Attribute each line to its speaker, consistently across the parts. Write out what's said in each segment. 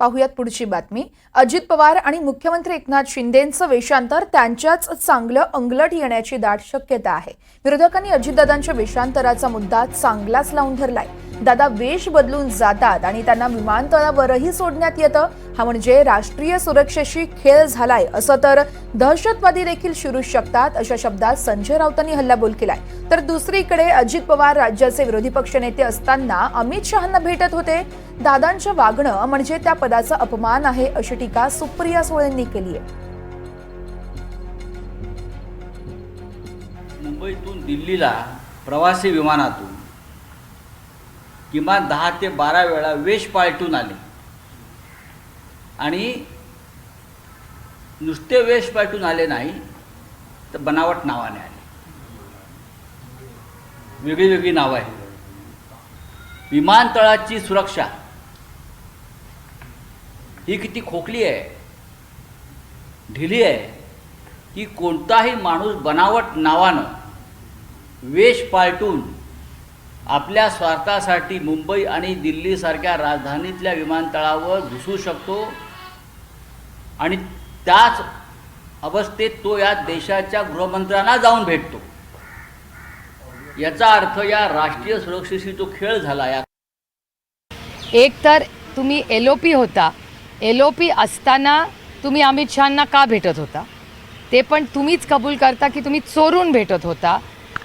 Speaker 1: पाहुयात पुढची बातमी। अजित पवार आणि मुख्यमंत्री एकनाथ शिंदेंचं वेषांतर त्यांच्याच चांगलं अंगलट येण्याची दाट शक्यता आहे। विरोधकांनी अजितदादांच्या वेषांतराचा मुद्दा चांगलाच लावून धरलाय। दादा वेश बदलून जातात आणि त्यांना विमानतळावरही सोडण्यात येतं। हा म्हणजे राष्ट्रीय सुरक्षेशी खेळ झालाय असं तर दहशतवादी देखील शिरू शकतात अशा शब्दात संजय राऊतांनी हल्लाबोल केलाय। तर दुसरीकडे अजित पवार राज्याचे विरोधी पक्षनेते असताना अमित शहांना भेटत होते। दादांचं वागणं म्हणजे त्या पदाचा अपमान आहे अशी टीका सुप्रिया सुळेंनी केली आहे।
Speaker 2: मुंबईतून दिल्लीला प्रवासी विमानातून किमान 10 ते 12 वेळा वेश पालटून आले आणि नुसते वेश पालटून आले नाही तर बनावट नावाने आले। वेगळी वेगळी नावं आहेत। विमानतळाची सुरक्षा ही किती खोखली आहे, ढिली आहे की कोणताही माणूस बनावट नावानं वेश पालटून आपल्या स्वार्थासाठी मुंबई आणि दिल्लीसारख्या राजधानीतल्या विमानतळावर घुसू शकतो आणि त्याच अवस्थेत तो या देशाच्या गृहमंत्र्यांना जाऊन भेटतो। याचा अर्थ या राष्ट्रीय सुरक्षेशी जो खेळ झाला या
Speaker 3: एक तर तुम्ही एलओपी होता, एलओपी असताना तुम्ही अमित शहांना का भेटत होता ते पण तुम्हीच कबूल करता की तुम्ही चोरून भेटत होता।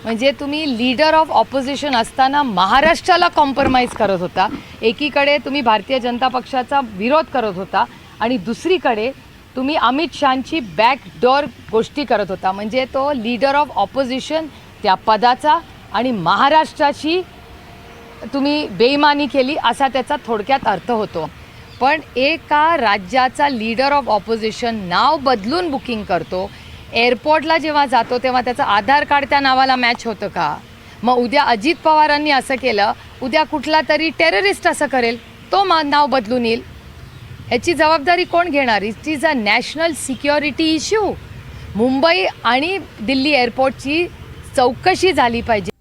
Speaker 3: म्हणजे तुम्ही लीडर ऑफ ऑपोजिशन असताना महाराष्ट्राला कॉम्प्रोमाइज करत होता। एकीकडे तुम्ही भारतीय जनता पक्षाचा विरोध करत होता आणि दुसरीकडे तुम्ही अमित शहांची बॅकडोर गोष्टी करत होता। म्हणजे तो लीडर ऑफ ऑपोजिशन त्या पदाचा आणि महाराष्ट्राची तुम्ही बेईमानी केली असा त्याचा थोडक्यात अर्थ होतो। पण एका राज्याचा लीडर ऑफ ऑपोजिशन नाव बदलून बुकिंग करतो, एअरपोर्टला जेव्हा जातो तेव्हा त्याचं आधार कार्ड त्या नावाला मॅच होतं का? मग उद्या अजित पवारांनी असं केलं, उद्या कुठला तरी टेररिस्ट असं करेल, तो नाव बदलून येईल। याची जबाबदारी कोण घेणार? It is a national security issue. Mumbai आणि दिल्ली एअरपोर्टची चौकशी झाली पाहिजे।